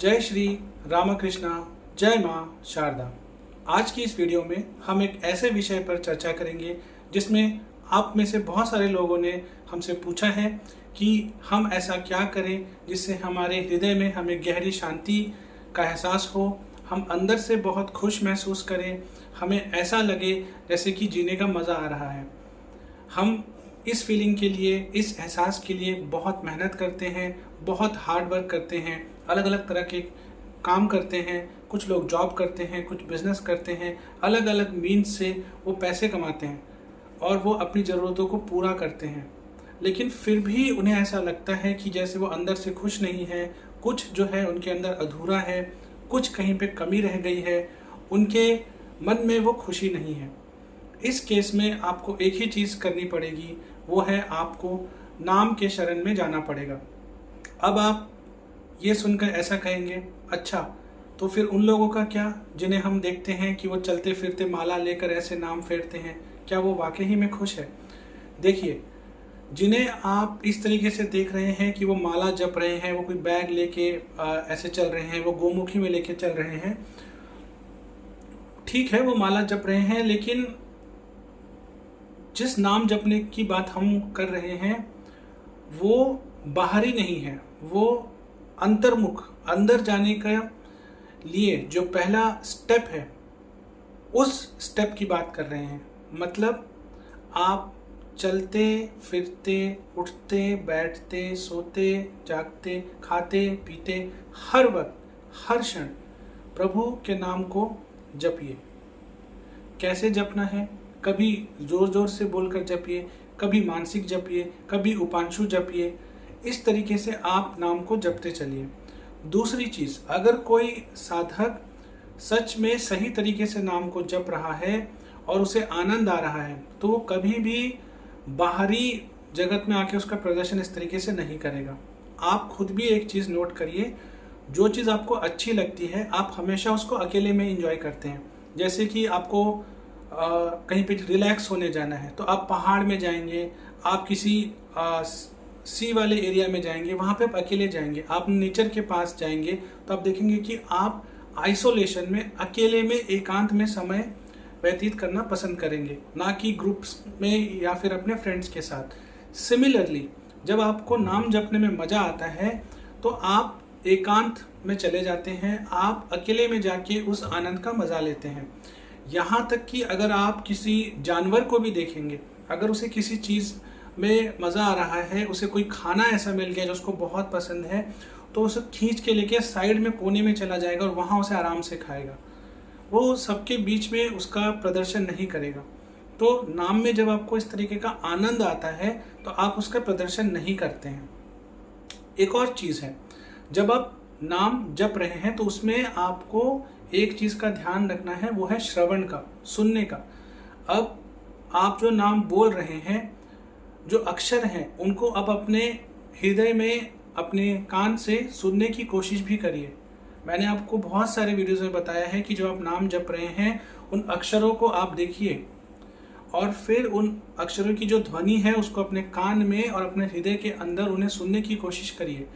जय श्री रामकृष्णा, जय माँ शारदा। आज की इस वीडियो में हम एक ऐसे विषय पर चर्चा करेंगे जिसमें आप में से बहुत सारे लोगों ने हमसे पूछा है कि हम ऐसा क्या करें जिससे हमारे हृदय में हमें गहरी शांति का एहसास हो, हम अंदर से बहुत खुश महसूस करें, हमें ऐसा लगे जैसे कि जीने का मज़ा आ रहा है। हम इस फीलिंग के लिए, इस एहसास के लिए बहुत मेहनत करते हैं, बहुत हार्ड वर्क करते हैं, अलग अलग तरह के काम करते हैं। कुछ लोग जॉब करते हैं, कुछ बिजनेस करते हैं, अलग अलग मीन्स से वो पैसे कमाते हैं और वो अपनी ज़रूरतों को पूरा करते हैं। लेकिन फिर भी उन्हें ऐसा लगता है कि जैसे वो अंदर से खुश नहीं है, कुछ जो है उनके अंदर अधूरा है, कुछ कहीं पे कमी रह गई है, उनके मन में वो खुशी नहीं है। इस केस में आपको एक ही चीज़ करनी पड़ेगी, वो है आपको नाम के शरण में जाना पड़ेगा। अब आप ये सुनकर ऐसा कहेंगे, अच्छा तो फिर उन लोगों का क्या जिन्हें हम देखते हैं कि वो चलते फिरते माला लेकर ऐसे नाम फेरते हैं, क्या वो वाकई ही में खुश है? देखिए, जिन्हें आप इस तरीके से देख रहे हैं कि वो माला जप रहे हैं, वो कोई बैग लेके ऐसे चल रहे हैं, वो गोमुखी में लेके चल रहे हैं, ठीक है वो माला जप रहे हैं, लेकिन जिस नाम जपने की बात हम कर रहे हैं वो बाहरी नहीं है, वो अंतर्मुख, अंदर जाने का लिए जो पहला स्टेप है उस स्टेप की बात कर रहे हैं। मतलब आप चलते फिरते, उठते बैठते, सोते जागते, खाते पीते, हर वक्त हर क्षण प्रभु के नाम को जपिए। कैसे जपना है? कभी जोर जोर से बोलकर जपिए, कभी मानसिक जपिए, कभी उपांशु जपिए। इस तरीके से आप नाम को जपते चलिए। दूसरी चीज़, अगर कोई साधक सच में सही तरीके से नाम को जप रहा है और उसे आनंद आ रहा है तो वो कभी भी बाहरी जगत में आके उसका प्रदर्शन इस तरीके से नहीं करेगा। आप खुद भी एक चीज़ नोट करिए, जो चीज़ आपको अच्छी लगती है आप हमेशा उसको अकेले में एंजॉय करते हैं। जैसे कि आपको कहीं पे रिलैक्स होने जाना है तो आप पहाड़ में जाएंगे, आप किसी सी वाले एरिया में जाएंगे, वहाँ पे आप अकेले जाएंगे, आप नेचर के पास जाएंगे तो आप देखेंगे कि आप आइसोलेशन में, अकेले में, एकांत में समय व्यतीत करना पसंद करेंगे, ना कि ग्रुप्स में या फिर अपने फ्रेंड्स के साथ। सिमिलरली जब आपको नाम जपने में मज़ा आता है तो आप एकांत में चले जाते हैं, आप अकेले में जाके उस आनंद का मज़ा लेते हैं। यहाँ तक कि अगर आप किसी जानवर को भी देखेंगे, अगर उसे किसी चीज़ में मज़ा आ रहा है, उसे कोई खाना ऐसा मिल गया जो उसको बहुत पसंद है, तो उसे खींच के लेके साइड में कोने में चला जाएगा और वहाँ उसे आराम से खाएगा। वो सबके बीच में उसका प्रदर्शन नहीं करेगा। तो नाम में जब आपको इस तरीके का आनंद आता है तो आप उसका प्रदर्शन नहीं करते हैं। एक और चीज़ है, जब आप नाम जप रहे हैं तो उसमें आपको एक चीज़ का ध्यान रखना है, वो है श्रवण का, सुनने का। अब आप जो नाम बोल रहे हैं, जो अक्षर हैं, उनको अब अपने हृदय में, अपने कान से सुनने की कोशिश भी करिए। मैंने आपको बहुत सारे वीडियोज़ में बताया है कि जो आप नाम जप रहे हैं उन अक्षरों को आप देखिए और फिर उन अक्षरों की जो ध्वनि है उसको अपने कान में और अपने हृदय के अंदर उन्हें सुनने की कोशिश करिए।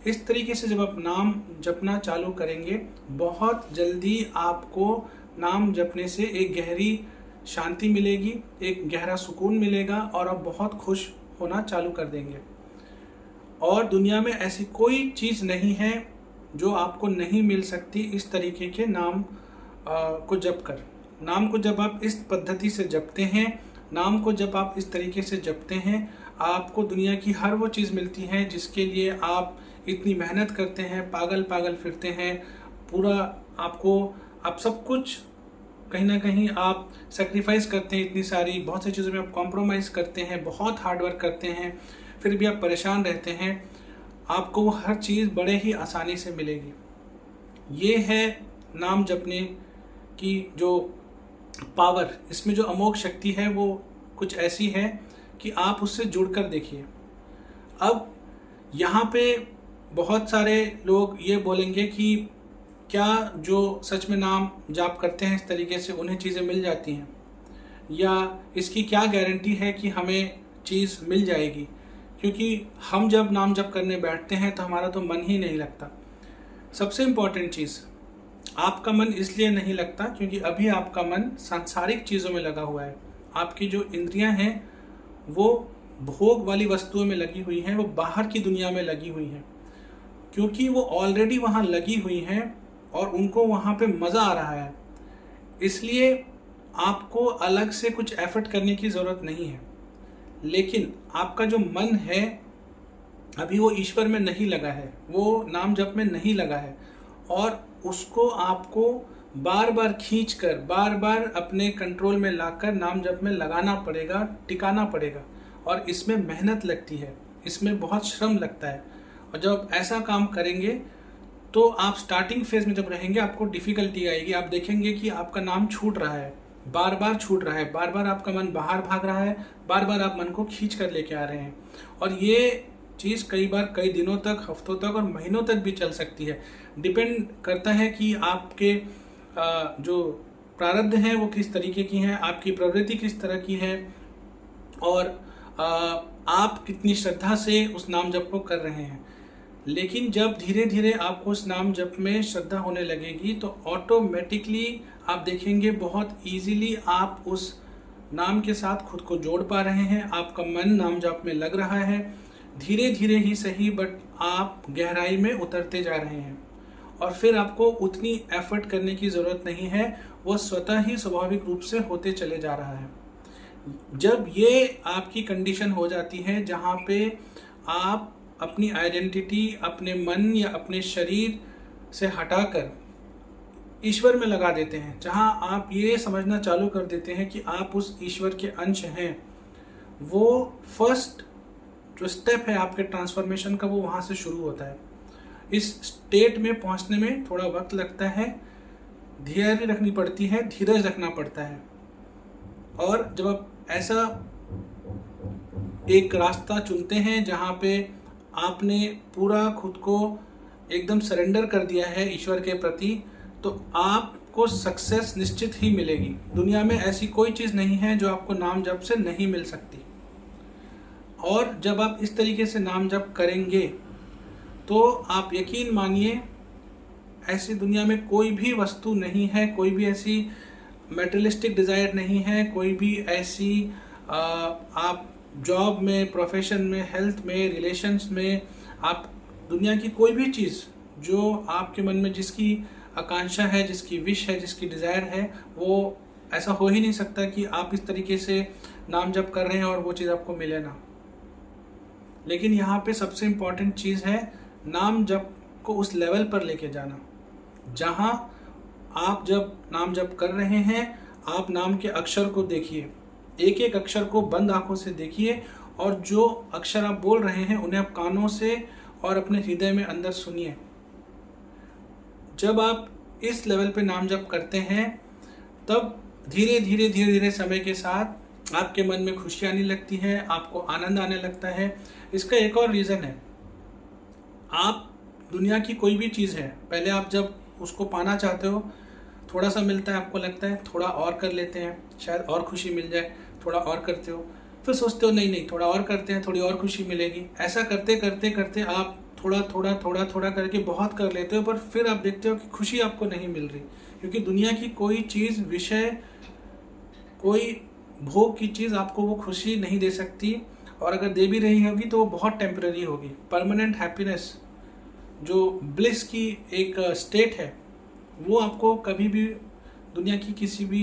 इस तरीके से जब आप नाम जपना चालू करेंगे, बहुत जल्दी आपको नाम जपने से एक गहरी शांति मिलेगी, एक गहरा सुकून मिलेगा और आप बहुत खुश होना चालू कर देंगे। और दुनिया में ऐसी कोई चीज़ नहीं है जो आपको नहीं मिल सकती इस तरीके के नाम को जप कर। नाम को जब आप इस पद्धति से जपते हैं, नाम को जब आप इस तरीके से जपते हैं, आपको दुनिया की हर वो चीज़ मिलती है जिसके लिए आप इतनी मेहनत करते हैं, पागल पागल फिरते हैं, पूरा आप सब कुछ कहीं ना कहीं आप सेक्रीफाइस करते हैं, इतनी सारी बहुत सी चीज़ों में आप कॉम्प्रोमाइज़ करते हैं, बहुत हार्ड वर्क करते हैं, फिर भी आप परेशान रहते हैं, आपको वो हर चीज़ बड़े ही आसानी से मिलेगी। ये है नाम जपने की जो पावर, इसमें जो अमोघ शक्ति है वो कुछ ऐसी है कि आप उससे जुड़कर देखिए। अब यहाँ पे बहुत सारे लोग ये बोलेंगे कि क्या जो सच में नाम जाप करते हैं इस तरीके से उन्हें चीज़ें मिल जाती हैं, या इसकी क्या गारंटी है कि हमें चीज़ मिल जाएगी? क्योंकि हम जब नाम जप करने बैठते हैं तो हमारा तो मन ही नहीं लगता। सबसे इम्पॉर्टेंट चीज़, आपका मन इसलिए नहीं लगता क्योंकि अभी आपका मन सांसारिक चीज़ों में लगा हुआ है। आपकी जो इंद्रियां हैं वो भोग वाली वस्तुओं में लगी हुई हैं, वो बाहर की दुनिया में लगी हुई हैं, क्योंकि वो ऑलरेडी वहाँ लगी हुई हैं और उनको वहाँ पे मज़ा आ रहा है। इसलिए आपको अलग से कुछ एफर्ट करने की ज़रूरत नहीं है। लेकिन आपका जो मन है अभी वो ईश्वर में नहीं लगा है, वो नाम जप में नहीं लगा है, और उसको आपको बार बार खींच कर, बार बार अपने कंट्रोल में लाकर नाम जप में लगाना पड़ेगा, टिकाना पड़ेगा। और इसमें मेहनत लगती है, इसमें बहुत श्रम लगता है। और जब ऐसा काम करेंगे तो आप स्टार्टिंग फेज में जब रहेंगे आपको डिफ़िकल्टी आएगी। आप देखेंगे कि आपका नाम छूट रहा है, बार बार छूट रहा है, बार बार आपका मन बाहर भाग रहा है, बार बार आप मन को खींच कर लेके आ रहे हैं। और ये चीज़ कई बार कई दिनों तक, हफ्तों तक और महीनों तक भी चल सकती है। डिपेंड करता है कि आपके जो प्रारब्ध हैं वो किस तरीके की हैं, आपकी प्रवृत्ति किस तरह की है, और आप कितनी श्रद्धा से उस नाम जप को कर रहे हैं। लेकिन जब धीरे धीरे आपको उस नाम जप में श्रद्धा होने लगेगी तो ऑटोमेटिकली आप देखेंगे बहुत इजीली आप उस नाम के साथ खुद को जोड़ पा रहे हैं। आपका मन नाम जप में लग रहा है, धीरे धीरे ही सही, बट आप गहराई में उतरते जा रहे हैं। और फिर आपको उतनी एफर्ट करने की ज़रूरत नहीं है, वो स्वतः ही स्वाभाविक रूप से होते चले जा रहा है। जब ये आपकी कंडीशन हो जाती है जहाँ पे आप अपनी आइडेंटिटी अपने मन या अपने शरीर से हटाकर ईश्वर में लगा देते हैं, जहाँ आप ये समझना चालू कर देते हैं कि आप उस ईश्वर के अंश हैं, वो फर्स्ट जो स्टेप है आपके ट्रांसफॉर्मेशन का वो वहाँ से शुरू होता है। इस स्टेट में पहुँचने में थोड़ा वक्त लगता है, धैर्य रखनी पड़ती है, धीरज रखना पड़ता है। और जब आप ऐसा एक रास्ता चुनते हैं जहाँ पे आपने पूरा खुद को एकदम सरेंडर कर दिया है ईश्वर के प्रति, तो आपको सक्सेस निश्चित ही मिलेगी। दुनिया में ऐसी कोई चीज़ नहीं है जो आपको नाम जप से नहीं मिल सकती। और जब आप इस तरीके से नाम जप करेंगे तो आप यकीन मानिए ऐसी दुनिया में कोई भी वस्तु नहीं है, कोई भी ऐसी मेटेरियलिस्टिक डिज़ायर नहीं है, कोई भी ऐसी आप जॉब में, प्रोफेशन में, हेल्थ में, रिलेशंस में, आप दुनिया की कोई भी चीज़ जो आपके मन में जिसकी आकांक्षा है, जिसकी विश है, जिसकी डिज़ायर है, वो ऐसा हो ही नहीं सकता कि आप इस तरीके से नाम जप कर रहे हैं और वो चीज़ आपको मिले ना। लेकिन यहाँ पे सबसे इम्पॉर्टेंट चीज़ है नाम जप को उस लेवल पर लेके जाना जहाँ आप जब नाम जप कर रहे हैं आप नाम के अक्षर को देखिए, एक एक अक्षर को बंद आंखों से देखिए, और जो अक्षर आप बोल रहे हैं उन्हें आप कानों से और अपने हृदय में अंदर सुनिए। जब आप इस लेवल पे नाम जप करते हैं तब धीरे धीरे समय के साथ आपके मन में खुशी आने लगती है, आपको आनंद आने लगता है। इसका एक और रीज़न है, आप दुनिया की कोई भी चीज़ है, पहले आप जब उसको पाना चाहते हो थोड़ा सा मिलता है, आपको लगता है थोड़ा और कर लेते हैं शायद और खुशी मिल जाए, थोड़ा और करते हो, फिर सोचते हो नहीं थोड़ा और करते हैं, थोड़ी और खुशी मिलेगी। ऐसा करते करते करते आप थोड़ा करके बहुत कर लेते हो, पर फिर आप देखते हो कि खुशी आपको नहीं मिल रही, क्योंकि दुनिया की कोई चीज़, विषय, कोई भोग की चीज़ आपको वो खुशी नहीं दे सकती, और अगर दे भी रही होगी तो वो बहुत टेम्पररी होगी। परमानेंट हैप्पीनेस जो ब्लिस की एक स्टेट है वो आपको कभी भी दुनिया की किसी भी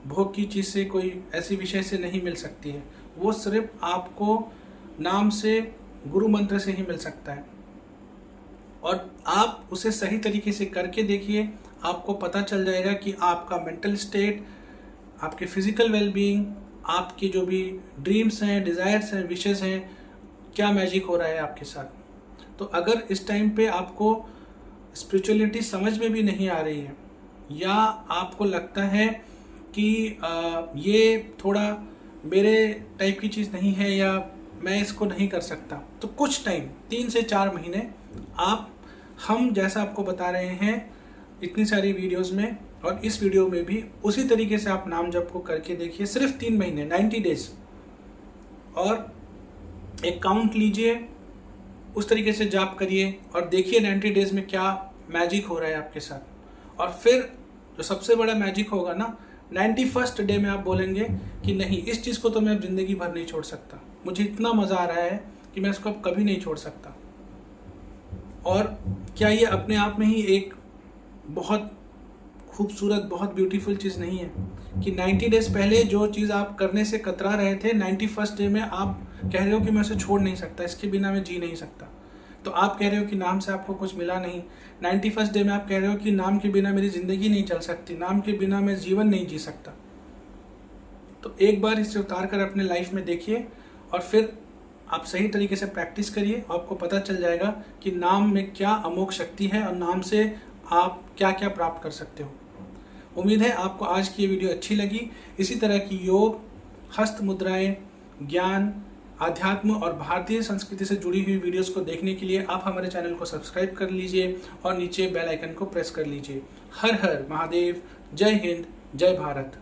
भोग की चीज़ से, कोई ऐसी विषय से नहीं मिल सकती है। वो सिर्फ आपको नाम से, गुरु मंत्र से ही मिल सकता है। और आप उसे सही तरीके से करके देखिए, आपको पता चल जाएगा कि आपका मेंटल स्टेट, आपके फिजिकल वेलबीइंग, आपकी जो भी ड्रीम्स हैं, डिज़ायर्स हैं, विशेस हैं, क्या मैजिक हो रहा है आपके साथ। तो अगर इस टाइम पे आपको स्पिरिचुअलिटी समझ में भी नहीं आ रही है, या आपको लगता है कि ये थोड़ा मेरे टाइप की चीज़ नहीं है, या मैं इसको नहीं कर सकता, तो कुछ टाइम 3 से 4 महीने आप हम जैसा आपको बता रहे हैं इतनी सारी वीडियोस में और इस वीडियो में भी उसी तरीके से आप नाम जप को करके देखिए। सिर्फ 3 महीने, 90 डेज, और एक काउंट लीजिए, उस तरीके से जाप करिए और देखिए 90 डेज में क्या मैजिक हो रहा है आपके साथ। और फिर जो सबसे बड़ा मैजिक होगा ना, 91st डे में आप बोलेंगे कि नहीं, इस चीज़ को तो मैं अब ज़िंदगी भर नहीं छोड़ सकता, मुझे इतना मज़ा आ रहा है कि मैं इसको अब कभी नहीं छोड़ सकता। और क्या ये अपने आप में ही एक बहुत खूबसूरत, बहुत ब्यूटीफुल चीज़ नहीं है कि 90 डेज पहले जो चीज़ आप करने से कतरा रहे थे, 91st डे में आप कह रहे हो कि मैं उसे छोड़ नहीं सकता, इसके बिना मैं जी नहीं सकता। तो आप कह रहे हो कि नाम से आपको कुछ मिला नहीं, 91st डे में आप कह रहे हो कि नाम के बिना मेरी ज़िंदगी नहीं चल सकती, नाम के बिना मैं जीवन नहीं जी सकता। तो एक बार इसे उतार कर अपने लाइफ में देखिए और फिर आप सही तरीके से प्रैक्टिस करिए, आपको पता चल जाएगा कि नाम में क्या अमोघ शक्ति है और नाम से आप क्या क्या प्राप्त कर सकते हो। उम्मीद है आपको आज की ये वीडियो अच्छी लगी। इसी तरह की योग, हस्त मुद्राएं, ज्ञान, आध्यात्म और भारतीय संस्कृति से जुड़ी हुई वीडियोस को देखने के लिए आप हमारे चैनल को सब्सक्राइब कर लीजिए और नीचे बेल आइकन को प्रेस कर लीजिए। हर हर महादेव, जय हिंद, जय भारत।